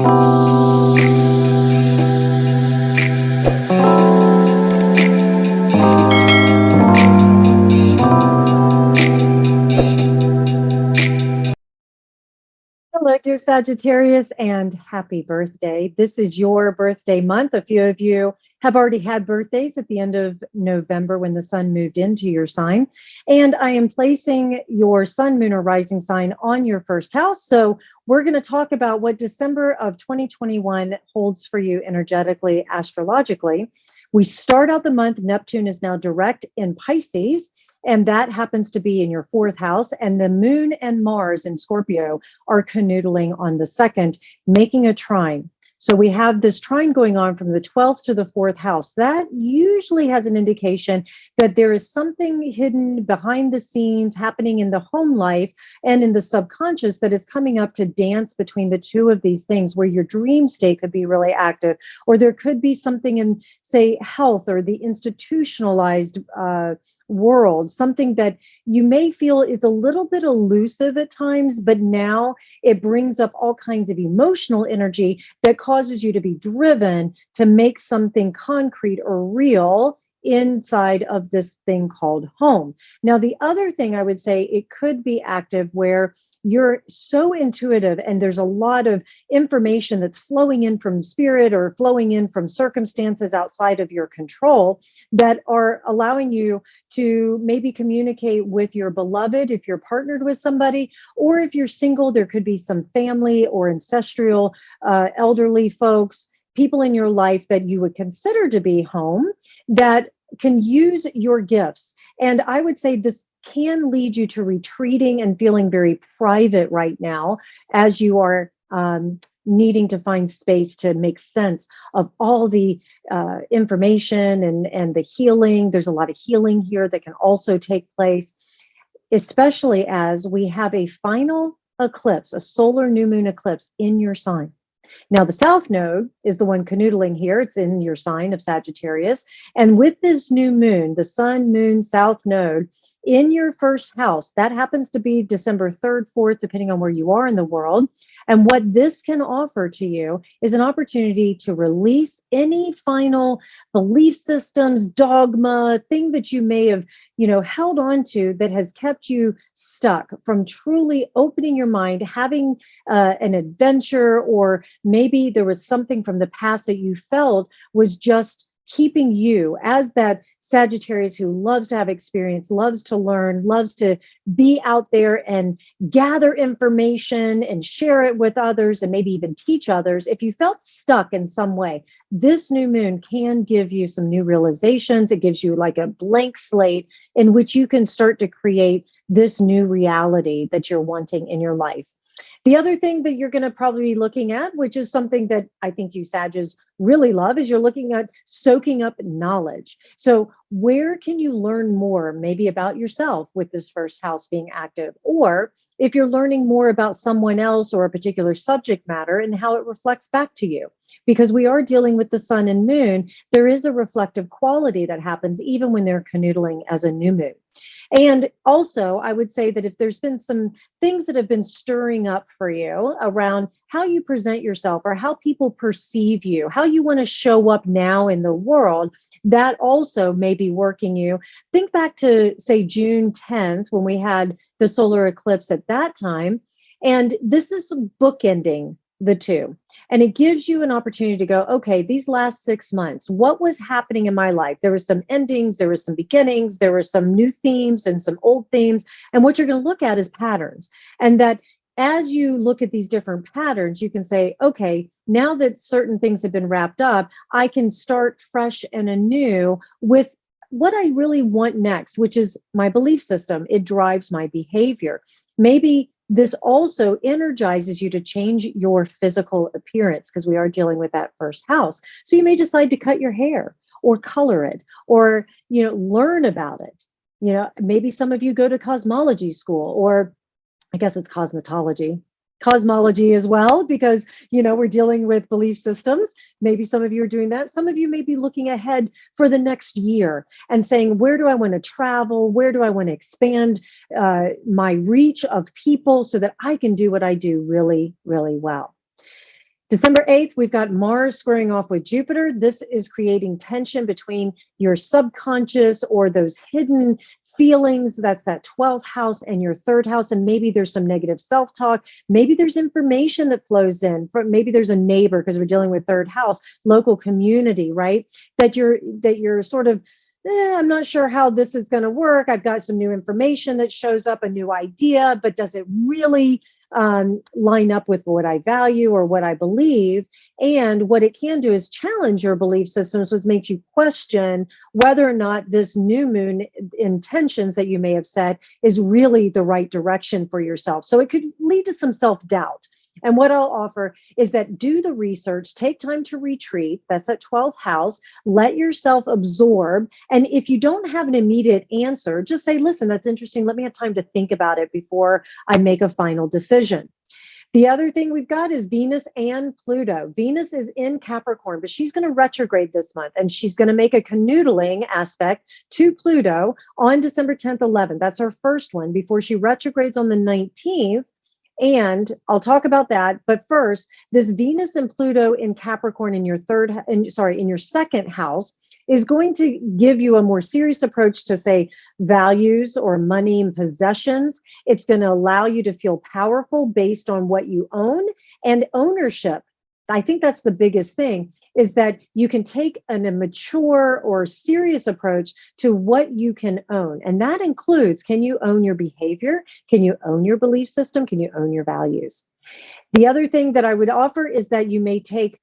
Hello, dear Sagittarius, and happy birthday. This is your birthday month. A few of you have already had birthdays at the end of November when the sun moved into your sign. And I am placing your sun, moon, or rising sign on your first house. So we're going to talk about what December of 2021 holds for you energetically, astrologically. We start out the month, Neptune is now direct in Pisces, and that happens to be in your fourth house. And the moon and Mars in Scorpio are canoodling on the second, making a trine. So we have this trine going on from the 12th to the fourth house. That usually has an indication that there is something hidden behind the scenes happening in the home life and in the subconscious that is coming up to dance between the two of these things, where your dream state could be really active, or there could be something in, say, health or the institutionalized world, something that you may feel is a little bit elusive at times, but now it brings up all kinds of emotional energy that causes you to be driven to make something concrete or real inside of this thing called home. Now, the other thing I would say, it could be active where you're so intuitive and there's a lot of information that's flowing in from spirit or flowing in from circumstances outside of your control that are allowing you to maybe communicate with your beloved if you're partnered with somebody, or if you're single, there could be some family or ancestral elderly folks, people in your life that you would consider to be home that can use your gifts. And I would say this can lead you to retreating and feeling very private right now as you are needing to find space to make sense of all the information and the healing. There's a lot of healing here that can also take place, especially as we have a final eclipse, a solar new moon eclipse in your sign. Now, the South Node is the one canoodling here. It's in your sign of Sagittarius. And with this new moon, the Sun, Moon, South Node in your first house, that happens to be December 3rd, 4th, depending on where you are in the world. And what this can offer to you is an opportunity to release any final belief systems, dogma, thing that you may have, held on to that has kept you stuck from truly opening your mind, having an adventure, or maybe there was something from the past that you felt was just keeping you as that Sagittarius who loves to have experience, loves to learn, loves to be out there and gather information and share it with others and maybe even teach others. If you felt stuck in some way, this new moon can give you some new realizations. It gives you like a blank slate in which you can start to create this new reality that you're wanting in your life. The other thing that you're going to probably be looking at, which is something that I think you Sages really love, is you're looking at soaking up knowledge. So where can you learn more, maybe about yourself with this first house being active? Or if you're learning more about someone else or a particular subject matter and how it reflects back to you. Because we are dealing with the sun and moon, there is a reflective quality that happens even when they're canoodling as a new moon. And also, I would say that if there's been some things that have been stirring up for you around how you present yourself or how people perceive you, how you want to show up now in the world, that also may be working you. Think back to, say, June 10th, when we had the solar eclipse at that time. And this is bookending the two. And it gives you an opportunity to go, okay, these last 6 months, what was happening in my life? There were some endings, there were some beginnings, there were some new themes and some old themes. And what you're going to look at is patterns. And that as you look at these different patterns, you can say, okay, now that certain things have been wrapped up, I can start fresh and anew with what I really want next, which is my belief system. It drives my behavior. Maybe this also energizes you to change your physical appearance, because we are dealing with that first house. So you may decide to cut your hair or color it or, learn about it. Maybe some of you go to cosmology school, or I guess it's cosmology as well, because, we're dealing with belief systems. Maybe some of you are doing that. Some of you may be looking ahead for the next year and saying, where do I want to travel? Where do I want to expand my reach of people so that I can do what I do really, really well? December 8th, we've got Mars squaring off with Jupiter. This is creating tension between your subconscious or those hidden feelings. That's that 12th house and your third house. And maybe there's some negative self-talk. Maybe there's information that flows in from, maybe there's a neighbor, because we're dealing with third house, local community, right? That you're sort of, I'm not sure how this is going to work. I've got some new information that shows up, a new idea, but does it really line up with what I value or what I believe? And what it can do is challenge your belief systems, which makes you question whether or not this new moon intentions that you may have set is really the right direction for yourself. So it could lead to some self-doubt. And what I'll offer is that do the research, take time to retreat. That's at 12th house. Let yourself absorb. And if you don't have an immediate answer, just say, listen, that's interesting. Let me have time to think about it before I make a final decision. The other thing we've got is Venus and Pluto. Venus is in Capricorn, but she's going to retrograde this month, and she's going to make a canoodling aspect to Pluto on December 10th, 11th. That's our first one before she retrogrades on the 19th. And I'll talk about that. But first, this Venus and Pluto in Capricorn in your in your second house is going to give you a more serious approach to, say, values or money and possessions. It's going to allow you to feel powerful based on what you own and ownership. I think that's the biggest thing, is that you can take a mature or serious approach to what you can own. And that includes, can you own your behavior? Can you own your belief system? Can you own your values? The other thing that I would offer is that you may take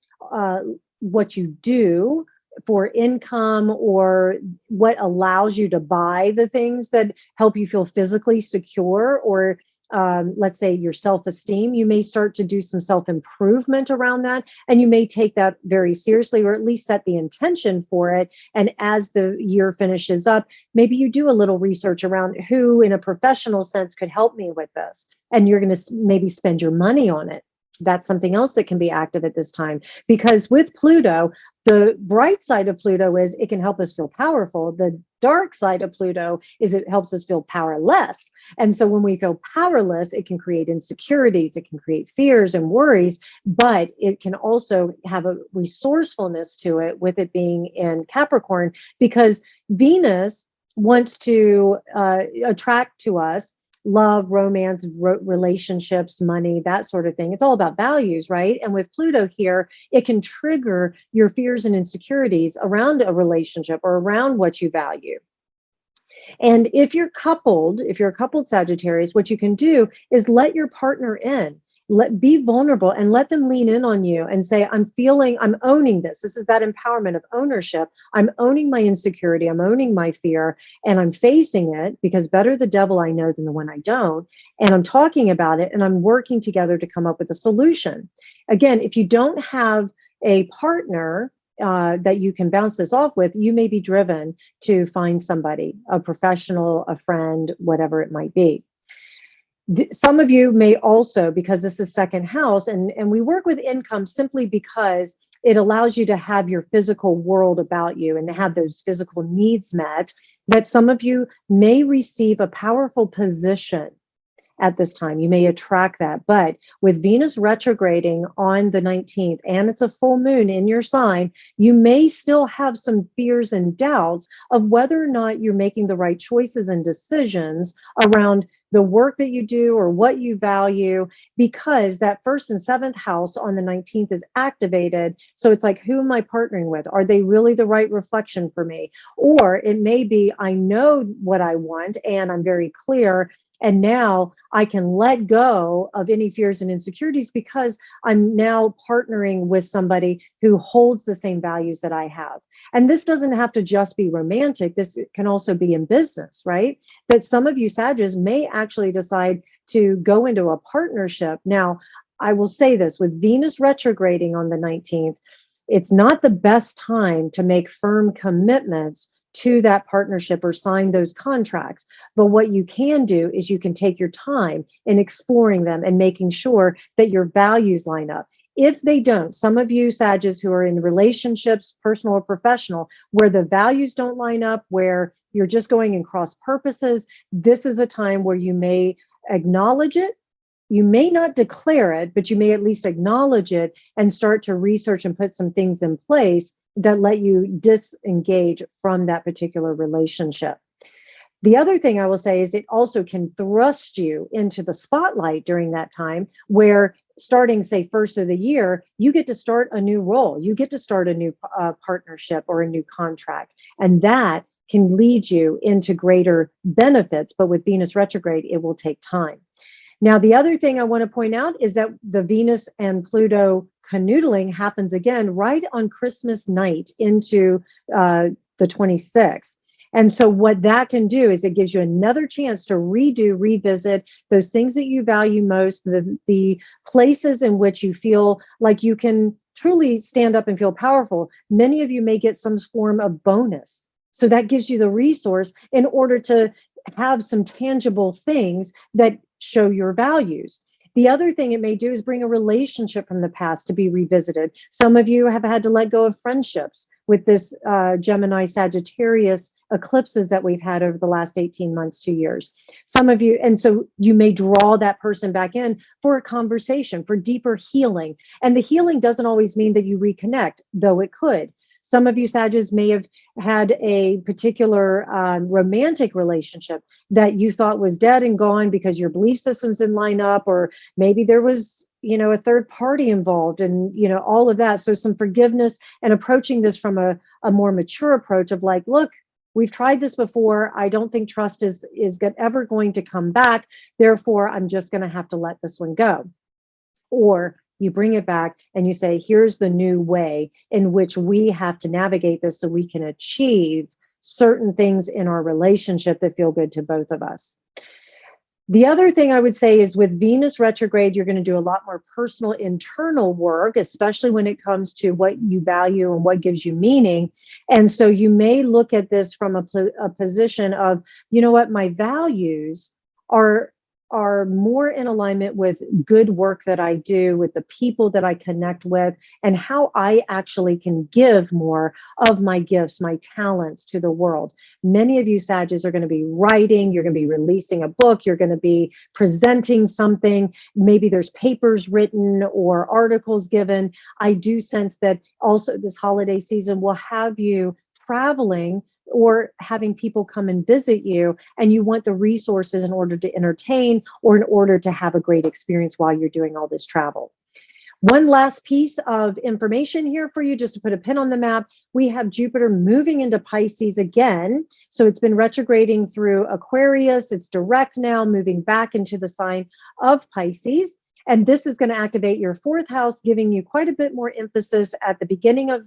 what you do for income, or what allows you to buy the things that help you feel physically secure, or let's say your self-esteem. You may start to do some self-improvement around that, and you may take that very seriously, or at least set the intention for it. And as the year finishes up, maybe you do a little research around who in a professional sense could help me with this, and you're going to maybe spend your money on it. That's something else that can be active at this time, because with Pluto, the bright side of Pluto is it can help us feel powerful. The dark side of Pluto is it helps us feel powerless. And so when we feel powerless, it can create insecurities, it can create fears and worries, but it can also have a resourcefulness to it with it being in Capricorn, because Venus wants to attract to us love, romance, relationships, money, that sort of thing. It's all about values, right? And with Pluto here, it can trigger your fears and insecurities around a relationship or around what you value. And if you're a coupled Sagittarius, what you can do is let your partner in. Be vulnerable and let them lean in on you and say, I'm owning this. This is that empowerment of ownership. I'm owning my insecurity. I'm owning my fear, and I'm facing it, because better the devil I know than the one I don't. And I'm talking about it, and I'm working together to come up with a solution. Again, if you don't have a partner that you can bounce this off with, you may be driven to find somebody, a professional, a friend, whatever it might be. Some of you may also, because this is second house, and we work with income simply because it allows you to have your physical world about you and to have those physical needs met, that some of you may receive a powerful position at this time. You may attract that. But with Venus retrograding on the 19th, and it's a full moon in your sign, you may still have some fears and doubts of whether or not you're making the right choices and decisions around the work that you do or what you value, because that first and seventh house on the 19th is activated. So it's like, who am I partnering with? Are they really the right reflection for me? Or it may be, I know what I want and I'm very clear, and now I can let go of any fears and insecurities because I'm now partnering with somebody who holds the same values that I have. And this doesn't have to just be romantic. This can also be in business, right? That some of you Sagittarius may actually decide to go into a partnership. Now, I will say this, with Venus retrograding on the 19th, it's not the best time to make firm commitments to that partnership or sign those contracts. But what you can do is you can take your time in exploring them and making sure that your values line up. If they don't, some of you Sagittarius who are in relationships, personal or professional, where the values don't line up, where you're just going in cross purposes, this is a time where you may acknowledge it you may not declare it, but you may at least acknowledge it and start to research and put some things in place that let you disengage from that particular relationship. The other thing I will say is it also can thrust you into the spotlight during that time where starting, say, first of the year, you get to start a new role. You get to start a new partnership or a new contract. And that can lead you into greater benefits. But with Venus retrograde, it will take time. Now, the other thing I want to point out is that the Venus and Pluto canoodling happens again right on Christmas night into the 26th. And so what that can do is it gives you another chance to revisit those things that you value most, the places in which you feel like you can truly stand up and feel powerful. Many of you may get some form of bonus. So that gives you the resource in order to have some tangible things that show your values. The other thing it may do is bring a relationship from the past to be revisited. Some of you have had to let go of friendships with this Gemini Sagittarius eclipses that we've had over the last 18 months, 2 years. Some of you, and so you may draw that person back in for a conversation, for deeper healing. And the healing doesn't always mean that you reconnect, though it could. Some of you Sagittarius may have had a particular romantic relationship that you thought was dead and gone because your belief systems didn't line up, or maybe there was, a third party involved and, all of that. So some forgiveness and approaching this from a more mature approach of like, look, we've tried this before. I don't think trust is ever going to come back. Therefore, I'm just going to have to let this one go. Or you bring it back and you say, here's the new way in which we have to navigate this so we can achieve certain things in our relationship that feel good to both of us. The other thing I would say is with Venus retrograde, you're going to do a lot more personal internal work, especially when it comes to what you value and what gives you meaning. And so you may look at this from a position of, my values are more in alignment with good work that I do, with the people that I connect with, and how I actually can give more of my gifts, my talents to the world. Many of you Sagittarius are going to be writing, you're going to be releasing a book, you're going to be presenting something. Maybe there's papers written or articles given. I do sense that also this holiday season will have you traveling or having people come and visit you, and you want the resources in order to entertain or in order to have a great experience while you're doing all this travel. One last piece of information here for you, just to put a pin on the map. We have Jupiter moving into Pisces again. So it's been retrograding through Aquarius. It's direct now, moving back into the sign of Pisces. And this is going to activate your fourth house, giving you quite a bit more emphasis at the beginning of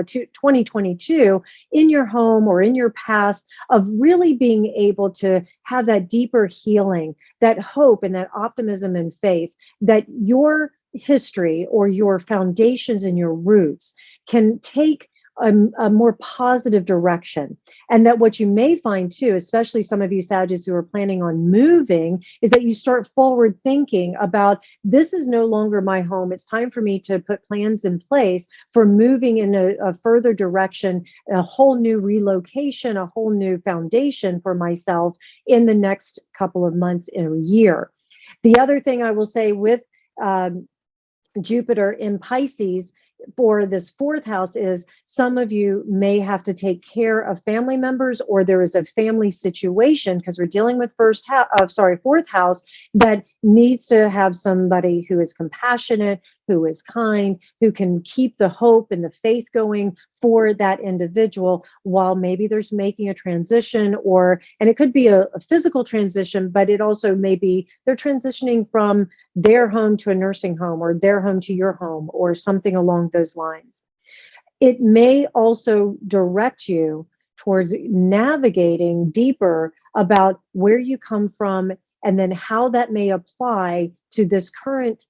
2022 in your home or in your past of really being able to have that deeper healing, that hope and that optimism and faith that your history or your foundations and your roots can take a more positive direction. And that what you may find too, especially some of you Sagittarius who are planning on moving, is that you start forward thinking about, this is no longer my home. It's time for me to put plans in place for moving in a further direction, a whole new relocation, a whole new foundation for myself in the next couple of months in a year. The other thing I will say with Jupiter in Pisces for this fourth house is some of you may have to take care of family members, or there is a family situation because we're dealing with fourth house that needs to have somebody who is compassionate, who is kind, who can keep the hope and the faith going for that individual while maybe there's making a transition, and it could be a physical transition, but it also may be they're transitioning from their home to a nursing home or their home to your home or something along those lines. It may also direct you towards navigating deeper about where you come from and then how that may apply to this current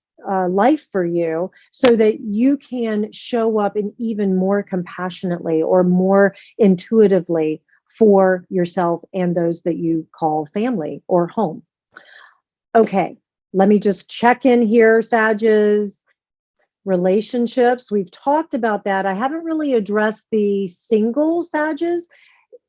life for you, so that you can show up in even more compassionately or more intuitively for yourself and those that you call family or home. Okay, let me just check in here, Sagittarius. Relationships, we've talked about that. I haven't really addressed the single Sagittarius.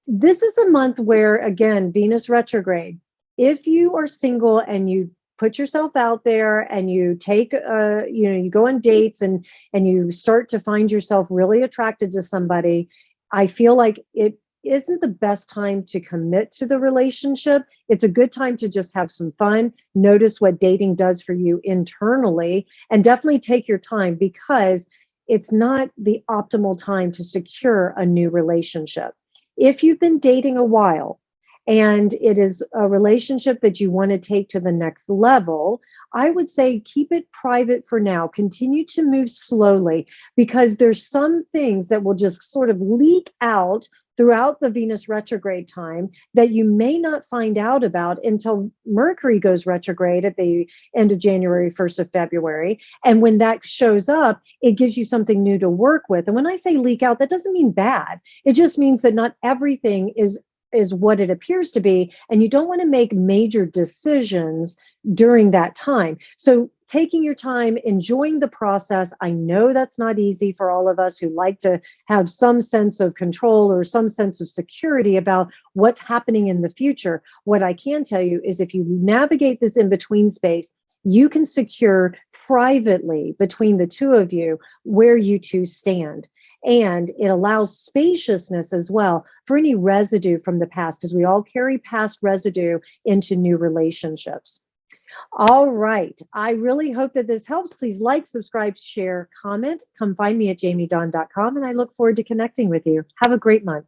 This is a month where, again, Venus retrograde. If you are single and you put yourself out there and you take, you go on dates and you start to find yourself really attracted to somebody, I feel like it isn't the best time to commit to the relationship. It's a good time to just have some fun, notice what dating does for you internally, and definitely take your time, because it's not the optimal time to secure a new relationship. If you've been dating a while and it is a relationship that you want to take to the next level, I would say keep it private for now. Continue to move slowly, because there's some things that will just sort of leak out throughout the Venus retrograde time that you may not find out about until Mercury goes retrograde at the end of January, 1st of February. And when that shows up, it gives you something new to work with. And when I say leak out, that doesn't mean bad. It just means that not everything is what it appears to be, and you don't want to make major decisions during that time. So taking your time, enjoying the process. I know that's not easy for all of us who like to have some sense of control or some sense of security about what's happening in the future. What I can tell you is if you navigate this in-between space, you can secure privately between the two of you where you two stand. And it allows spaciousness as well for any residue from the past, because we all carry past residue into new relationships. All right. I really hope that this helps. Please like, subscribe, share, comment. Come find me at jamiedon.com, and I look forward to connecting with you. Have a great month.